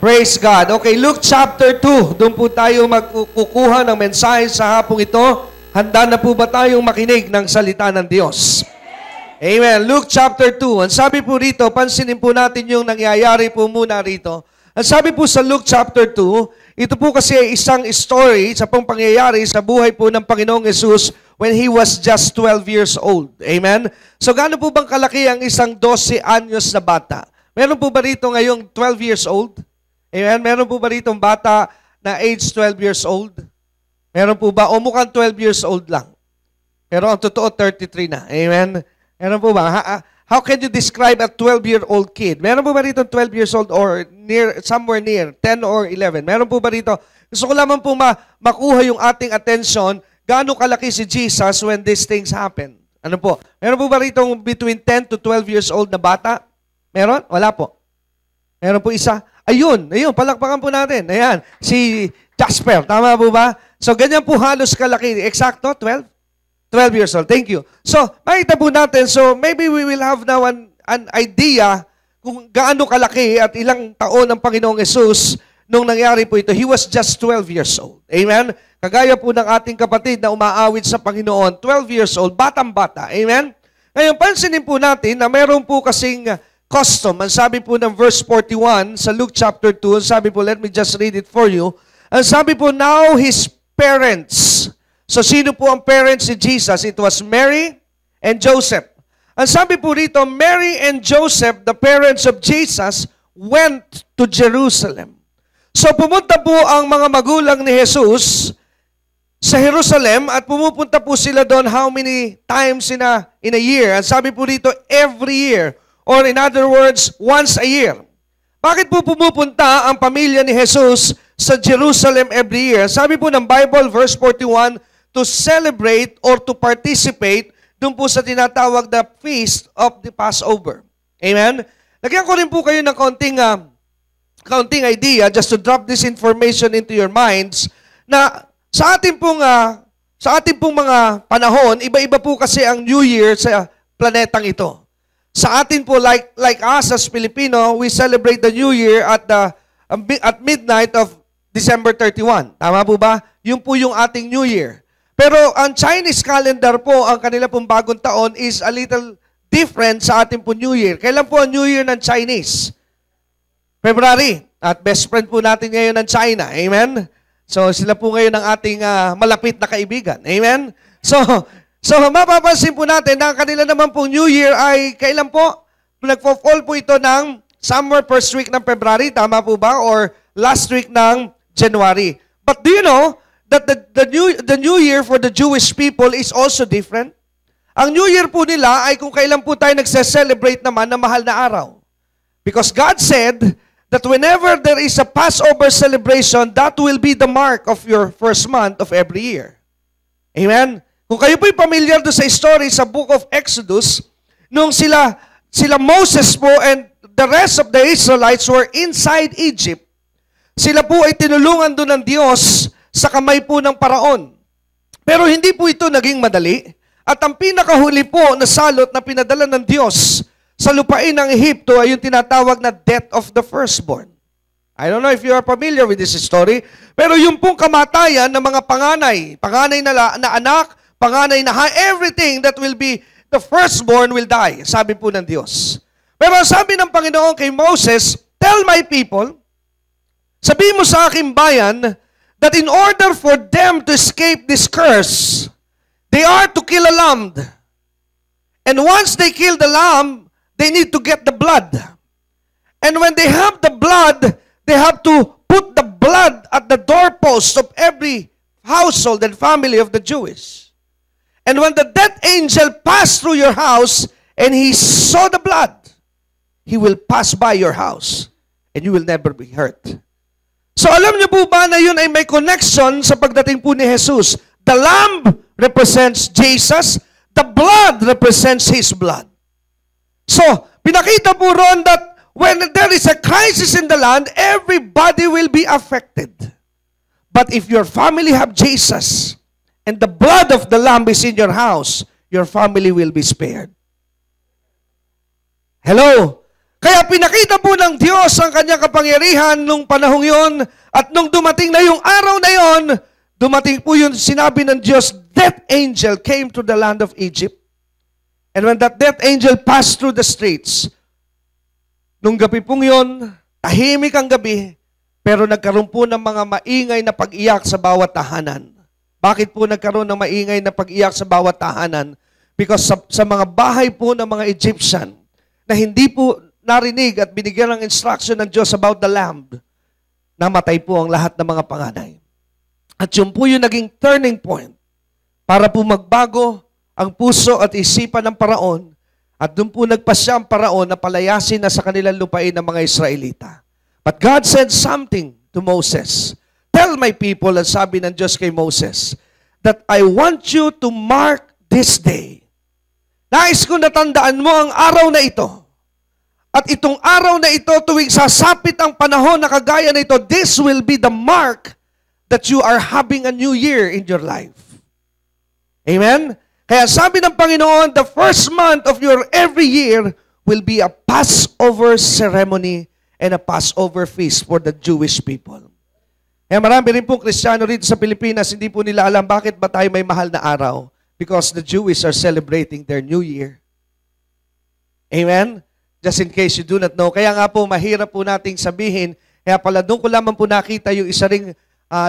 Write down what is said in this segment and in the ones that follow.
Praise God. Okay, Luke chapter 2. Doon po tayo magkukuha ng mensahe sa hapong ito. Handa na po ba tayong makinig ng salita ng Diyos? Amen. Luke chapter 2. Ang sabi po rito, pansinin po natin yung nangyayari po muna rito. Ang sabi po sa Luke chapter 2, ito po kasi isang story sa pong pangyayari sa buhay po ng Panginoong Yesus when He was just 12 years old. Amen? So gaano po bang kalaki ang isang 12 anyos na bata? Meron po ba rito ngayong 12 years old? Amen? Meron po ba rito bata na age 12 years old? Meron po ba? O mukhang 12 years old lang. Pero ang totoo, 33 na. Amen? Meron po ba? How can you describe a 12-year-old kid? Meron po ba rito 12 years old or somewhere near 10 or 11? Meron po ba rito? Gusto ko lamang po makuha yung ating attention, gaano kalaki si Jesus when these things happen. Ano po? Meron po ba rito between 10 to 12 years old na bata? Meron? Wala po. Meron po isa? Ayun, palakpakan po natin. Ayan, si Jasper. Tama po ba? So, ganyan po halos kalaki. Eksakto, 12? 12 years old. Thank you. So, makita po natin. So, maybe we will have now an idea kung gaano kalaki at ilang taon ang Panginoong Yesus nung nangyari po ito. He was just 12 years old. Amen? Kagaya po ng ating kapatid na umaawit sa Panginoon, 12 years old, batang-bata. Amen? Ngayon, pansinin po natin na mayroon po kasing custom. Ang sabi po ng verse 41 sa Luke chapter 2, ang sabi po, let me just read it for you. Ang sabi po, now his parents. So, sino po ang parents ni Jesus? It was Mary and Joseph. Ang sabi po rito, Mary and Joseph, the parents of Jesus, went to Jerusalem. So, pumunta po ang mga magulang ni Jesus sa Jerusalem at pumupunta po sila doon how many times in a year? Ang sabi po rito, every year. Or in other words, once a year. Bakit po pumupunta ang pamilya ni Jesus sa Jerusalem every year? Sabi po ng Bible, verse 41, to celebrate or to participate dun po sa tinatawag na feast of the Passover. Amen? Lagyan ko rin po kayo ng kaunting idea just to drop this information into your minds na sa ating pong mga panahon, iba-iba po kasi ang New Year sa planetang ito. Sa atin po, like us as Filipino, we celebrate the New Year at midnight of December 31. Tama po ba? Yun po yung ating New Year. Pero ang Chinese calendar po, ang kanila pong bagong taon is a little different sa ating po New Year. Kailan po ang New Year ng Chinese? February. At best friend po natin ngayon ng China. Amen? So sila po ngayon ang ating malapit na kaibigan. Amen? So, mapapansin po natin na kanila naman pong New Year ay kailan po? Nagpo-fall po ito ng somewhere first week ng February, tama po ba? Or last week ng January. But do you know that the New Year for the Jewish people is also different? Ang New Year po nila ay kung kailan po tayo nagse-celebrate naman ng mahal na araw. Because God said that whenever there is a Passover celebration, that will be the mark of your first month of every year. Amen? Kung kayo po'y pamilyar doon sa story sa Book of Exodus, nung sila Moses po and the rest of the Israelites were inside Egypt, sila po ay tinulungan doon ng Diyos sa kamay po ng paraon. Pero hindi po ito naging madali. At ang pinakahuli po na salot na pinadala ng Diyos sa lupain ng Ehipto ay yung tinatawag na death of the firstborn. I don't know if you are familiar with this story, pero yung pong kamatayan ng mga panganay na anak, panganay na everything that will be the firstborn will die. Sabi po ng Diyos. Pero sabi ng Panginoon kay Moses, tell my people, sabihin mo sa aking bayan, that in order for them to escape this curse, they are to kill a lamb. And once they kill the lamb, they need to get the blood. And when they have the blood, they have to put the blood at the doorpost of every household and family of the Jewish. And when the death angel passed through your house and he saw the blood, he will pass by your house and you will never be hurt. So alam niyo po ba na yun ay may connection sa pagdating po ni Jesus? The lamb represents Jesus, the blood represents His blood. So, pinakita po ron that when there is a crisis in the land, everybody will be affected. But if your family have Jesus, and the blood of the lamb is in your house, your family will be spared. Hello? Kaya pinakita po ng Diyos ang kanyang kapangyarihan nung panahong yon, at nung dumating na yung araw na yon, dumating po yung sinabi ng Diyos, death angel came to the land of Egypt. And when that death angel passed through the streets, nung gabi pong yon, tahimik ang gabi, pero nagkaroon po ng mga maingay na pag-iyak sa bawat tahanan. Bakit po nagkaroon ng maingay na pag-iyak sa bawat tahanan? Because sa mga bahay po ng mga Egyptian, na hindi po narinig at binigyan ng instruction ng Diyos about the lamb, namatay po ang lahat ng mga panganay. At yun po yung naging turning point para po magbago ang puso at isipan ng paraon, at doon po nagpasya ang paraon na palayasin na sa kanilang lupain ng mga Israelita. But God said something to Moses. Tell my people, ang sabi ng Diyos kay Moses, that I want you to mark this day. Nais ko natandaan mo ang araw na ito. At itong araw na ito, tuwing sasapit ang panahon na kagaya na ito, this will be the mark that you are having a new year in your life. Amen? Kaya sabi ng Panginoon, the first month of your every year will be a Passover ceremony and a Passover feast for the Jewish people. Kaya marami rin pong Kristiyano rito sa Pilipinas, hindi po nila alam bakit ba tayo may mahal na araw. Because the Jews are celebrating their New Year. Amen? Just in case you do not know. Kaya nga po, mahirap po nating sabihin. Kaya pala, doon ko lamang po nakita yung isa ring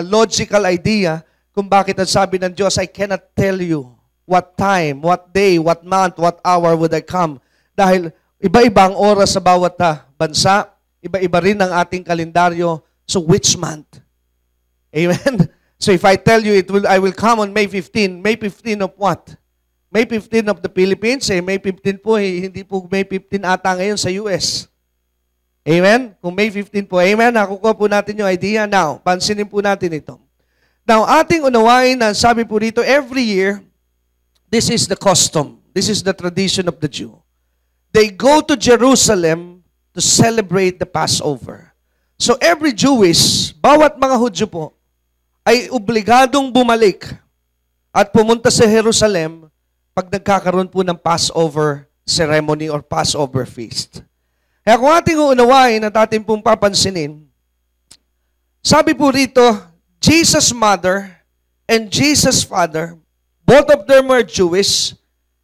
logical idea kung bakit ang sabi ng Diyos, I cannot tell you what time, what day, what month, what hour would I come. Dahil iba-iba ang oras sa bawat bansa. Iba-iba rin ang ating kalendaryo. So which month? Amen? So if I tell you I will come on May 15, May 15 of what? May 15 of the Philippines, May 15 po, hindi po May 15 ata ngayon sa US. Amen? Kung May 15 po, amen, nakukuha po natin yung idea. Now, pansinin po natin ito. Now, ating unawain na sabi po dito, every year, this is the custom. This is the tradition of the Jew. They go to Jerusalem to celebrate the Passover. So every Jewish, bawat mga Hudyo po, ay obligadong bumalik at pumunta sa Jerusalem pag nagkakaroon po ng Passover ceremony or Passover feast. Kaya kung ating uunawain at ating pong papansinin, sabi po rito, Jesus' mother and Jesus' father, both of them were Jewish.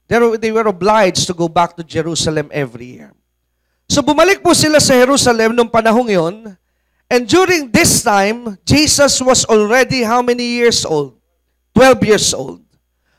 They were obliged to go back to Jerusalem every year. So bumalik po sila sa Jerusalem noong panahong yon. And during this time, Jesus was already how many years old? 12 years old.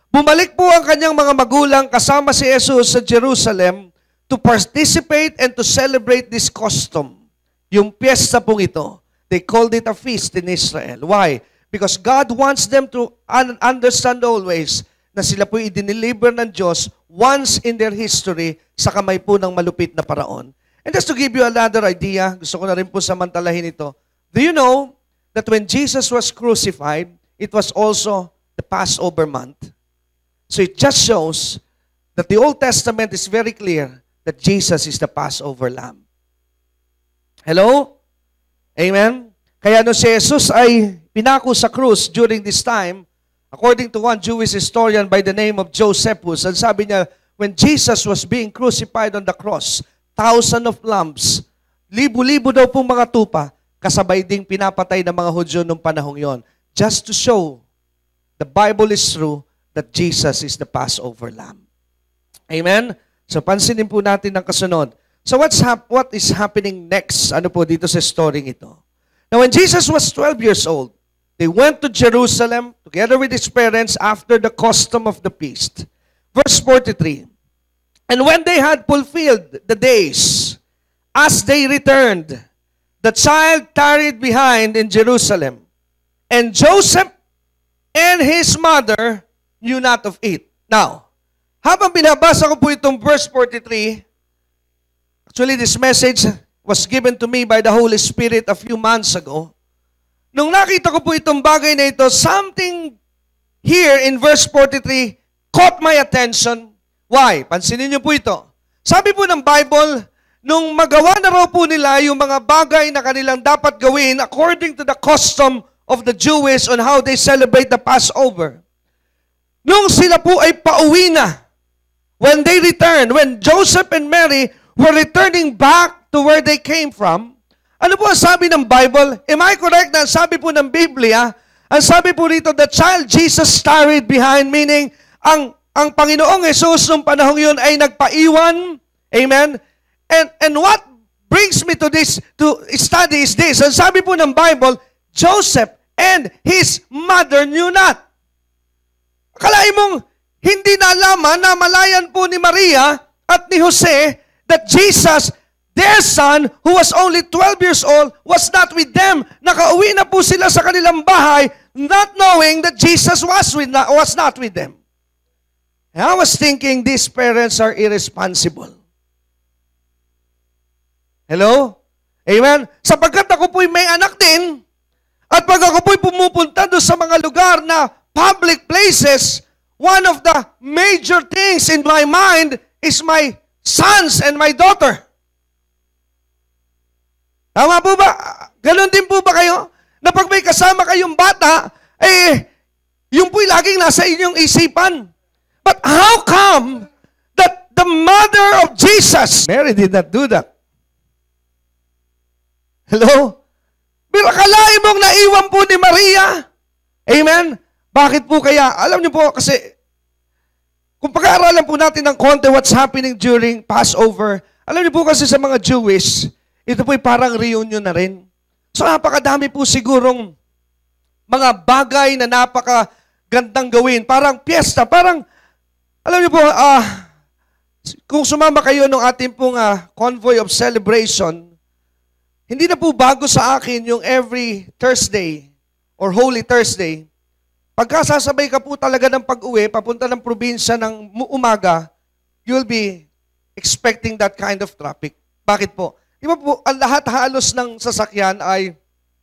Bumalik po ang kanyang mga magulang kasama si Jesus sa Jerusalem to participate and to celebrate this custom. Yung piyesta pong ito, they called it a feast in Israel. Why? Because God wants them to understand always na sila po i-deliver ng Diyos once in their history sa kamay po ng malupit na paraon. And just to give you another idea, gusto ko na rin po samantalahin ito. Do you know that when Jesus was crucified, it was also the Passover month? So it just shows that the Old Testament is very clear that Jesus is the Passover Lamb. Hello? Amen? Kaya no si Jesus ay pinako sa krus during this time, according to one Jewish historian by the name of Josephus, and sabi niya, when Jesus was being crucified on the cross, thousands of lambs, libo-libo daw pong mga tupa, kasabay ding pinapatay ng mga Hudyo noong panahong yon. Just to show the Bible is true that Jesus is the Passover Lamb. Amen? So pansinin po natin ang kasunod. So what is happening next? Ano po dito sa story ito? Now when Jesus was 12 years old, they went to Jerusalem together with his parents after the custom of the feast. Verse 43. And when they had fulfilled the days, as they returned, the child tarried behind in Jerusalem. And Joseph and his mother knew not of it. Now, habang binabasa ko po itong verse 43, actually this message was given to me by the Holy Spirit a few months ago. Nung nakita ko po itong bagay na ito, something here in verse 43 caught my attention. Why? Pansinin niyo po ito. Sabi po ng Bible, nung magawa na raw po nila yung mga bagay na kanilang dapat gawin according to the custom of the Jews on how they celebrate the Passover. Nung sila po ay pauwi na, when they returned, when Joseph and Mary were returning back to where they came from. Ano po ang sabi ng Bible? Am I correct na sabi po ng Biblia, ang sabi po rito, the child Jesus tarried behind, meaning, ang Panginoong Jesus nung panahong yun ay nagpaiwan. Amen? And what brings me to this, to study is this. Ang sabi po ng Bible, Joseph and his mother knew not. Akalain mong hindi nalaman na malayan po ni Maria at ni Jose that Jesus, their son, who was only 12 years old, was not with them. Nakauwi na po sila sa kanilang bahay, not knowing that Jesus was not with them. And I was thinking, these parents are irresponsible. Hello? Amen? Sapagkat ako po'y may anak din, at pag ako po'y pumupunta doon sa mga lugar na public places, one of the major things in my mind is my sons and my daughter. Tama po ba? Ganon din po ba kayo? Na pag may kasama kayong bata, yung po'y laging nasa inyong isipan. But how come that the mother of Jesus, Mary did not do that? Hello? Pero akalain mong naiwan po ni Maria. Amen? Bakit po kaya? Alam niyo po, kasi kung pag-aaralan po natin ng konti what's happening during Passover, alam niyo po kasi sa mga Jewish, ito po'y parang reunion na rin. So napakadami po sigurong mga bagay na napakagandang gawin. Parang piyesta, parang, alam niyo po, kung sumama kayo ng ating pong convoy of celebration, hindi na po bago sa akin yung every Thursday or Holy Thursday, pagkasasabay ka po talaga ng pag-uwi, papunta ng probinsya ng umaga, you'll be expecting that kind of traffic. Bakit po? Di ba po, ang lahat halos ng sasakyan ay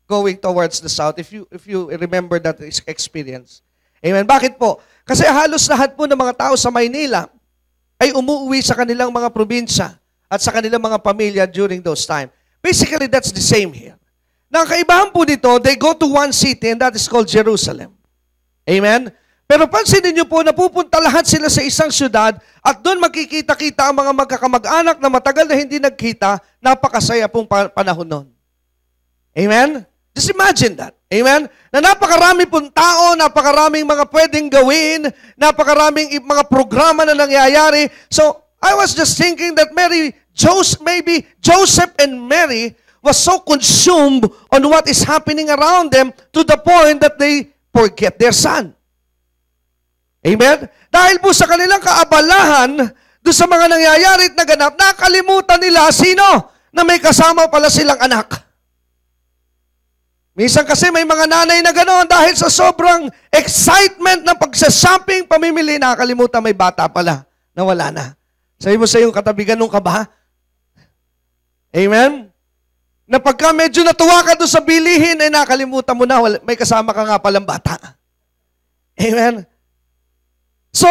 going towards the south, if you remember that experience. Amen. Bakit po? Kasi halos lahat po ng mga tao sa Maynila ay umuwi sa kanilang mga probinsya at sa kanilang mga pamilya during those time. Basically, that's the same here. Ang kaibahan po dito, they go to one city and that is called Jerusalem. Amen? Pero pansinin niyo po, napupunta lahat sila sa isang syudad at doon magkikita-kita ang mga magkakamag-anak na matagal na hindi nagkita, napakasaya pong panahon nun. Amen? Just imagine that. Amen? Na napakarami pong tao, napakaraming mga pwedeng gawin, napakaraming mga programa na nangyayari. So, I was just thinking that maybe Joseph and Mary was so consumed on what is happening around them to the point that they forget their son. Amen? Dahil po sa kanilang kaabalahan, doon sa mga nangyayari at naganap, nakalimutan nila sino na may kasama pala silang anak. Minsan kasi may mga nanay na gano'n dahil sa sobrang excitement ng pagsa-shopping, pamimili, nakalimutan may bata pala na wala na. Sabi mo sa iyong katabi, ganun ka ba? Amen? Na pagka medyo natuwa ka doon sa bilihin, ay nakalimutan mo na, may kasama ka nga palang bata. Amen? So,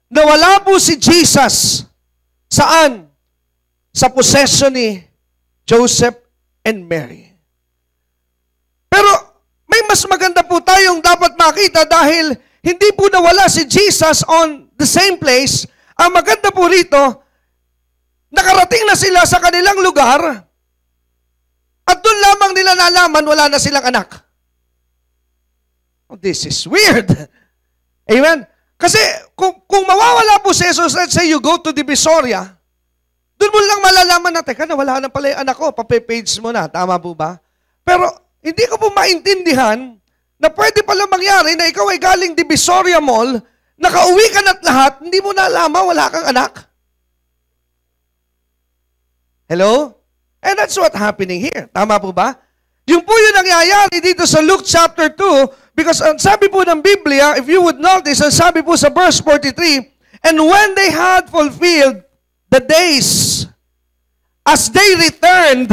nawala po si Jesus. Saan? Sa possession ni Joseph and Mary. Pero, may mas maganda po tayong dapat makita dahil hindi po nawala si Jesus on the same place. Ang maganda po rito, nakarating na sila sa kanilang lugar at doon lamang nila nalaman wala na silang anak. Oh, this is weird. Amen? Kasi kung mawawala po si Jesus, let's say you go to Divisoria, doon mo lang malalaman na, teka na, wala na pala yung anak ko, papipage mo na. Tama po ba? Pero hindi ko po maintindihan na pwede pala mangyari na ikaw ay galing Divisoria Mall, nakauwi ka na't lahat, hindi mo nalaman, wala kang anak. Hello? And that's what happening here. Tama po ba? Yung po yung nangyayari dito sa Luke chapter 2, because ang sabi po ng Biblia, if you would notice, ang sabi po sa verse 43, and when they had fulfilled the days, as they returned,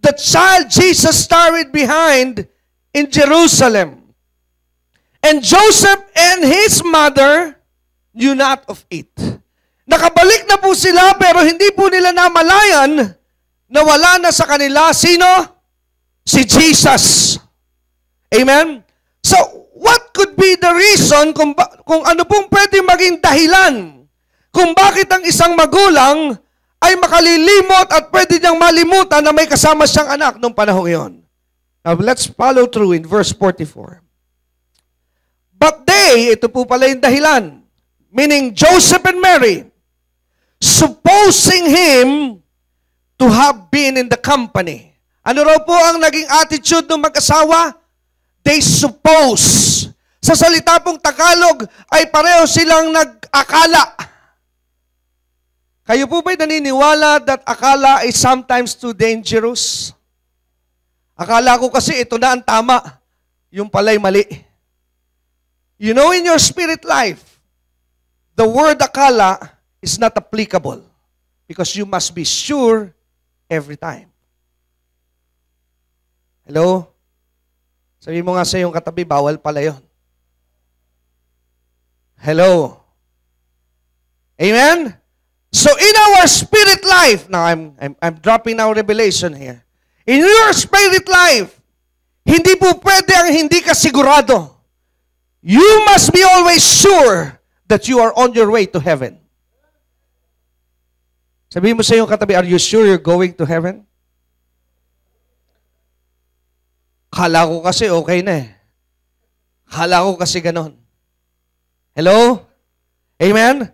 the child Jesus tarried behind in Jerusalem. And Joseph and his mother knew not of it. Nakabalik na po sila pero hindi po nila namalayan na wala na sa kanila. Sino? Si Jesus. Amen? So, what could be the reason kung ano pong pwede maging dahilan kung bakit ang isang magulang ay makalilimot at pwede niyang malimutan na may kasama siyang anak nung panahon iyon. Now, let's follow through in verse 44. But they, ito po pala yung dahilan, meaning Joseph and Mary, supposing him to have been in the company. Ano raw po ang naging attitude ng mag-asawa? They suppose. Sa salita pong Tagalog ay pareho silang nag-akala. Kayo po ba'y naniniwala that akala is sometimes too dangerous? Akala ko kasi ito na ang tama. Yung pala'y mali. You know, in your spirit life, the word akala is not applicable because you must be sure every time. Hello? Sabi mo nga sa iyong katabi, bawal pala yun. Hello? Amen? So in our spirit life, now I'm dropping now revelation here. In your spirit life, hindi po pwede ang hindi ka sigurado. You must be always sure that you are on your way to heaven. Sabihin mo sa iyong katabi, are you sure you're going to heaven? Kala ko kasi okay na eh. Kala ko kasi ganon. Hello? Amen?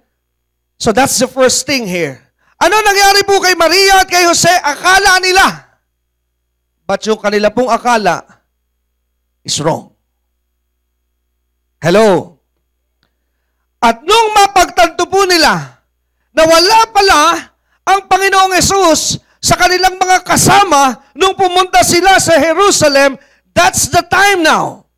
So that's the first thing here. Ano nangyari po kay Maria at kay Jose? Akala nila. But yung kanila pong akala is wrong. Hello? At nung mapagtanto po nila na wala pala ang Panginoong Yesus sa kanilang mga kasama nung pumunta sila sa Jerusalem, that's the time now.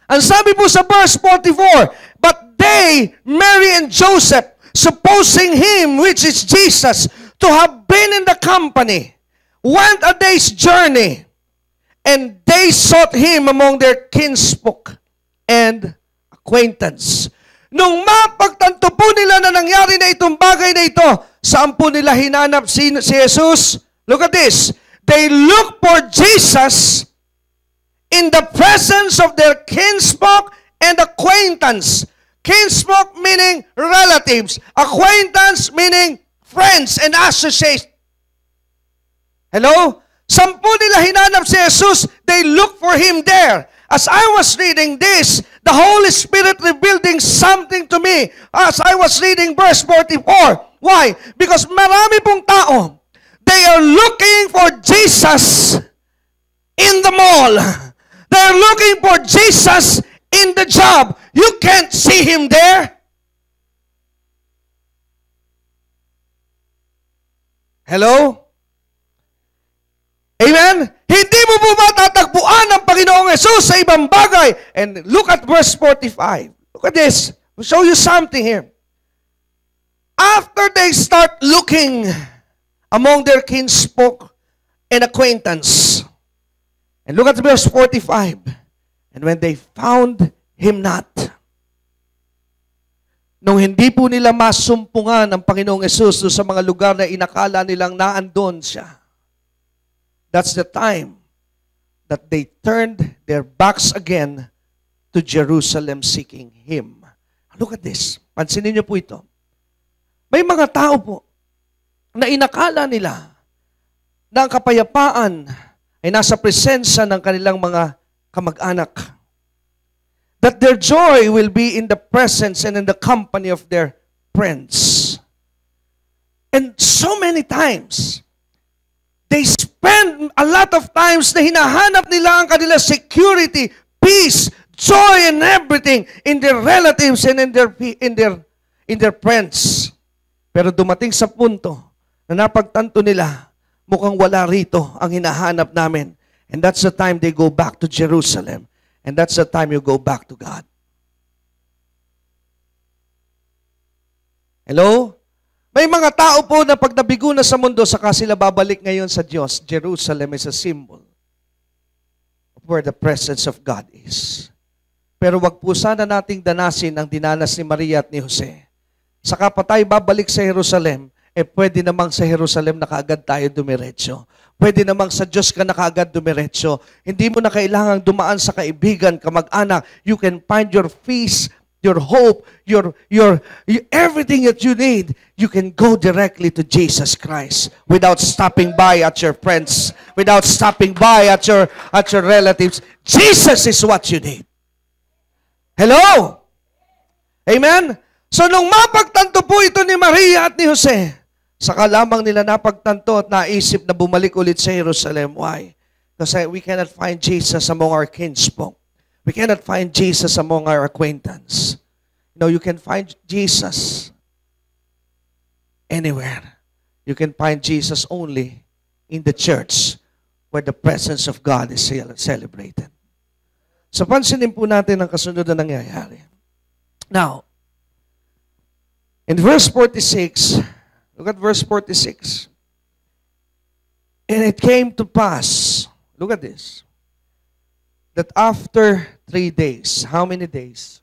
Ang sabi po sa verse 44, but they, Mary and Joseph, supposing him, which is Jesus, to have been in the company, went a day's journey, and they sought him among their kinsfolk and acquaintance. Nung mapagtanto po nila na nangyari na itong bagay na ito, saan po nila hinanap si Jesus? Look at this. They look for Jesus in the presence of their kinsfolk and acquaintance. Kinsfolk meaning relatives. Acquaintance meaning friends and associates. Hello? Saan po nila hinanap si Jesus? They look for him there. As I was reading this, the Holy Spirit revealing something to me as I was reading verse 44. Why? Because marami pong tao, they are looking for Jesus in the mall. They are looking for Jesus in the job. You can't see him there. Hello? Amen? Hindi mo po matatagpuan ang Panginoong Yesus sa ibang bagay. And look at verse 45. Look at this. I'll show you something here. After they start looking among their kinsfolk and acquaintance, and look at verse 45. And when they found him not, nung hindi po nila masumpungan ang Panginoong Yesus sa mga lugar na inakala nilang naandun siya, that's the time that they turned their backs again to Jerusalem seeking him. Look at this. Pansinin niyo po ito. May mga tao po na inakala nila na ang kapayapaan ay nasa presensya ng kanilang mga kamag-anak. That their joy will be in the presence and in the company of their friends. And so many times, they spend a lot of times na hinahanap nila ang kanila security, peace, joy, and everything in their relatives and in their friends. Pero dumating sa punto na napagtanto nila, mukhang wala rito ang hinahanap namin. And that's the time they go back to Jerusalem. And that's the time you go back to God. Hello? May mga tao po na pag nabigo na sa mundo, saka sila babalik ngayon sa Diyos. Jerusalem is a symbol of where the presence of God is. Pero wag po sana nating danasin ang dinanas ni Maria at ni Jose. Saka pa tayo babalik sa Jerusalem, pwede namang sa Jerusalem na kaagad tayo dumiretso. Pwede namang sa Diyos ka na kaagad dumiretso. Hindi mo na kailangang dumaan sa kaibigan, kamag-anak. You can find your peace, your hope, your everything that you need you can go directly to Jesus Christ without stopping by at your friends, without stopping by at your relatives. Jesus is what you need. Hello? Amen? So nung mapagtanto po ito ni Maria at ni Jose, saka lamang nila napagtanto at naisip na bumalik ulit sa Jerusalem. Why? Because we cannot find Jesus among our kinsfolk. We cannot find Jesus among our acquaintance. No, you can find Jesus anywhere. You can find Jesus only in the church where the presence of God is celebrated. So pansinin po natin ang kasunod na nangyayari. Now, in verse 46, look at verse 46. And it came to pass, look at this, that after 3 days, how many days?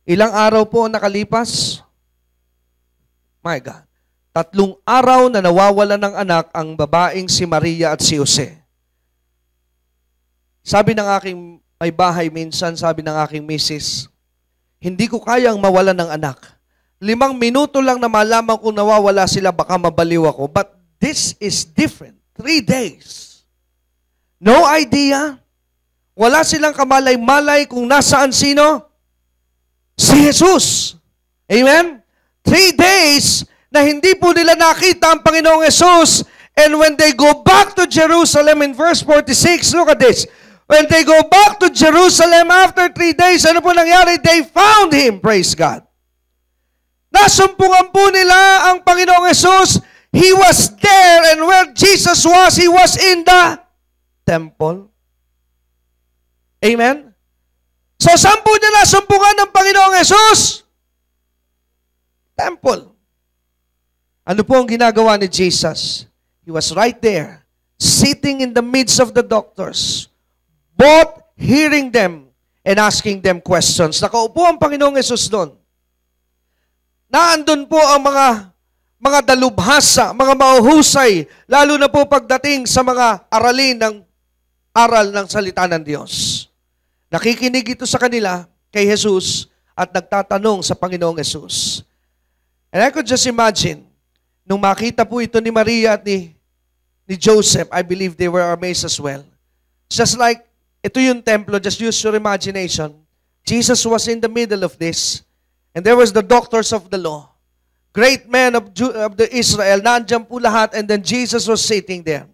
Ilang araw po nakalipas? My God. 3 araw na nawawala ng anak ang babaeng si Maria at si Jose. Sabi ng aking may bahay minsan, sabi ng aking misis, hindi ko kayang mawala ng anak. 5 minuto lang na malaman kung nawawala sila, baka mabaliw ako. But this is different. 3 days. No idea. Wala silang kamalay-malay kung nasaan sino? Si Jesus. Amen? 3 days na hindi po nila nakita ang Panginoong Jesus. And when they go back to Jerusalem in verse 46, look at this. When they go back to Jerusalem after 3 days, ano po nangyari? They found Him. Praise God. Nasumpungan po nila ang Panginoong Jesus. He was there, and where Jesus was, He was in the temple. Amen? So, saan po niya nasumpungan ng Panginoong Jesus? Temple. Ano po ang ginagawa ni Jesus? He was right there, sitting in the midst of the doctors, both hearing them and asking them questions. Nakaupo ang Panginoong Jesus doon. Naandun po ang mga dalubhasa, mga mauhusay, lalo na po pagdating sa mga aralin ng aral ng salita ng Diyos. Nakikinig ito sa kanila kay Jesus at nagtatanong sa Panginoong Jesus. And I could just imagine, nung makita po ito ni Maria at ni Joseph, I believe they were amazed as well. Just like, ito yung templo, just use your imagination. Jesus was in the middle of this, and there was the doctors of the law, great men of the Israel, nandiyan po lahat, and then Jesus was sitting there.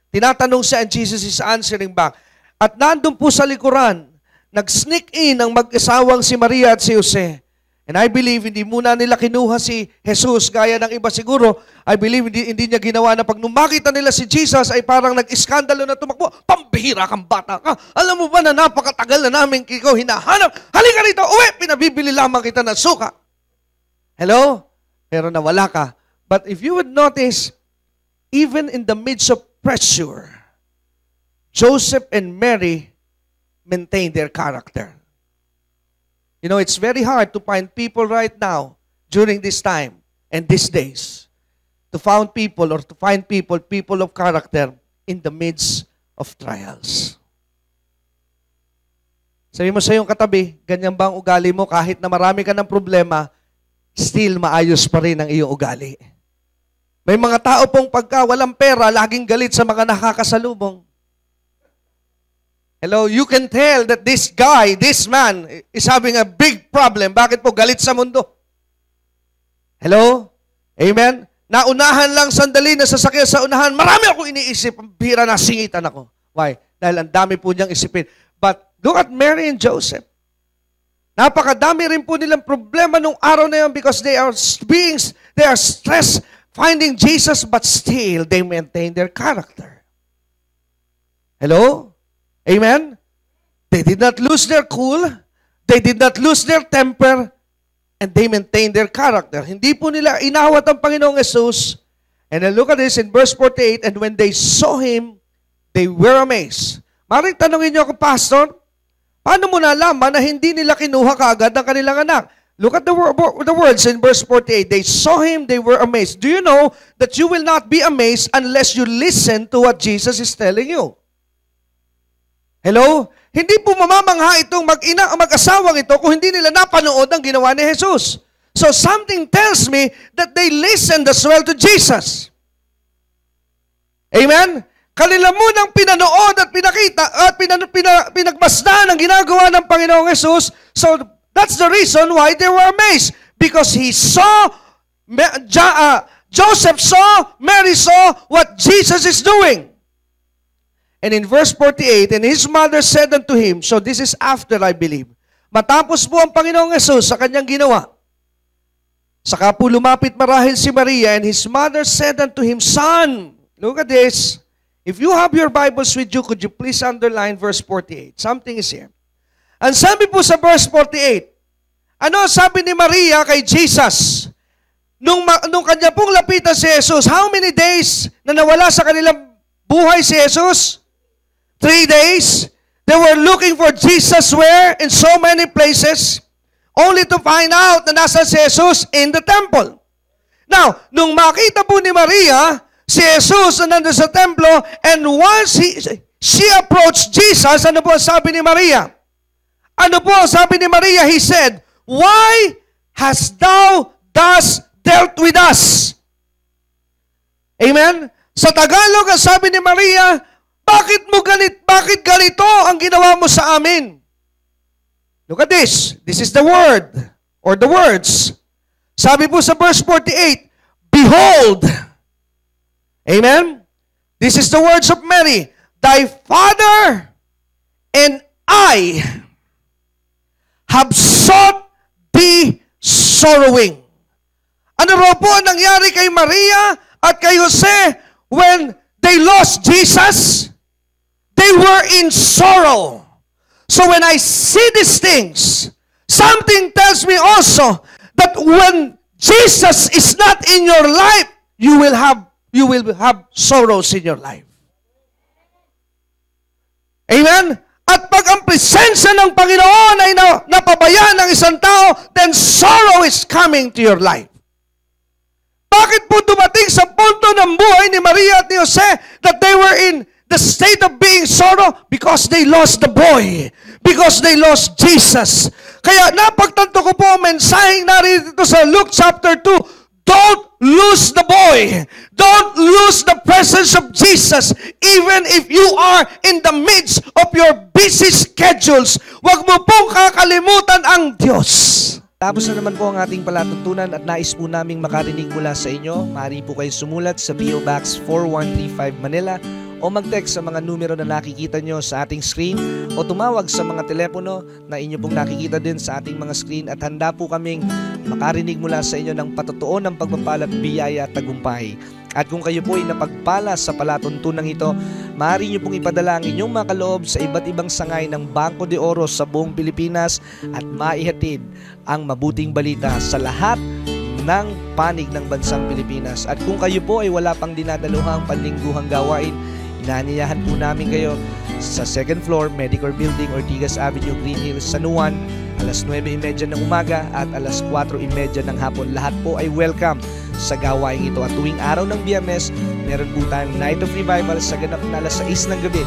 Tinatanong siya, and Jesus is answering back. At nandun po sa likuran, nag-sneak in ang mag-asawang si Maria at si Jose. And I believe, hindi muna nila kinuha si Jesus gaya ng iba siguro. I believe, hindi niya ginawa na pag makita nila si Jesus ay parang nag-iskandalo na tumakbo. Pambihira kang bata ka. Alam mo ba na napakatagal na namin ikaw hinahanap? Halika rito, uwi! Pinabibili lamang kita ng suka. Hello? Pero nawala ka. But if you would notice, even in the midst of pressure, Joseph and Mary maintained their character. You know, it's very hard to find people right now during this time and these days to find people of character in the midst of trials. Sabi mo sa iyong katabi, ganyan ba ang ugali mo kahit na marami ka ng problema, still maayos pa rin ang iyong ugali. May mga tao pong pagka walang pera, laging galit sa mga nakakasalubong. Hello, you can tell that this guy, this man, is having a big problem. Bakit po? Galit sa mundo. Hello? Amen? Naunahan lang sandali na sasakyan sa unahan. Marami ako iniisip. Bira na singitan ako. Why? Dahil ang dami po niyang isipin. But look at Mary and Joseph. Napakadami rin po nilang problema nung araw na yun because they are stressed finding Jesus, but still they maintain their character. Hello? Amen? They did not lose their cool. They did not lose their temper. And they maintained their character. Hindi po nila inawat ang Panginoong Jesus. And then look at this in verse 48. And when they saw Him, they were amazed. Maring tanongin niyo ako, Pastor, paano mo nalaman na hindi nila kinuha kaagad ang kanilang anak? Look at the words in verse 48. They saw Him, they were amazed. Do you know that you will not be amazed unless you listen to what Jesus is telling you? Hello? Hindi po mamamangha itong mag-asawang ito kung hindi nila napanood ang ginawa ni Jesus. So something tells me that they listened as well to Jesus. Amen? Kanila munang pinanood at pinakita at pinagmasdan ang ginagawa ng Panginoong Jesus. So that's the reason why they were amazed. Because he saw, Joseph saw, Mary saw what Jesus is doing. And in verse 48, and his mother said unto him, so this is after, I believe, matapos po ang Panginoong Jesus sa kanyang ginawa, saka po lumapit marahil si Maria, and his mother said unto him, Son, look at this. If you have your Bibles with you, could you please underline verse 48? Something is here. Ang sabi po sa verse 48, ano sabi ni Maria kay Jesus? Nung kanya pong lapitan si Jesus, how many days na nawala sa kanilang buhay si Jesus? 3 days. They were looking for Jesus where? In so many places. Only to find out na nasa si Jesus in the temple. Now, nung makita po ni Maria, si Jesus na nandun sa templo, and once she approached Jesus, ano po sabi ni Maria? Ano po sabi ni Maria? He said, why hast thou thus dealt with us? Amen? Sa Tagalog, ang sabi ni Maria, bakit ganito ang ginawa mo sa amin? Look at this. This is the word, or the words. Sabi po sa verse 48, behold, amen? This is the words of Mary, thy father and I have sought thee sorrowing. Ano raw po ang nangyari kay Maria at kay Jose when they lost Jesus? They were in sorrow. So when I see these things, something tells me also that when Jesus is not in your life, you will have sorrows in your life. Amen? At pag ang presensya ng Panginoon ay napabayaan ng isang tao, then sorrow is coming to your life. Bakit po dumating sa punto ng buhay ni Maria at ni Jose that they were in the state of being sorrow? Because they lost the boy. Because they lost Jesus. Kaya napagtanto ko po ang mensaheng narito sa Luke chapter 2, don't lose the boy. Don't lose the presence of Jesus. Even if you are in the midst of your busy schedules, huwag mo pong kakalimutan ang Diyos. Tapos na naman po ang ating palatuntunan at nais po naming makarinig mula sa inyo. Maaari po kayo sumulat sa P.O. Box 4135 Manila o mag-text sa mga numero na nakikita nyo sa ating screen o tumawag sa mga telepono na inyo pong nakikita din sa ating mga screen at handa po kaming makarinig mula sa inyo ng patotoo ng pagpapala at biyaya at tagumpay. At kung kayo po ay napagpala sa palatuntunan ito, maaari nyo pong ipadala ang inyong mga kaloob sa iba't ibang sangay ng Bangko de Oro sa buong Pilipinas at maihatid ang mabuting balita sa lahat ng panig ng bansang Pilipinas. At kung kayo po ay wala pang dinadaluhang panlingguhang gawain, inaanyayahan po namin kayo sa 2nd floor, Medicor Building, Ortigas Avenue, Green Hills, San Juan, alas 9:30 ng umaga at alas 4:30 ng hapon. Lahat po ay welcome sa gawain ito. At tuwing araw ng Biyernes, meron po tayong Night of Revival sa ganap na alas 6 ng gabi.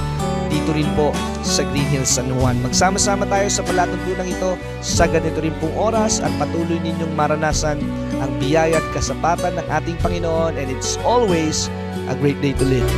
Dito rin po sa Green Hills, San Juan. Magsama-sama tayo sa palatuntunan ito sa ganito rin pong oras at patuloy ninyong maranasan ang biyaya at kasapatan ng ating Panginoon, and it's always a great day to live.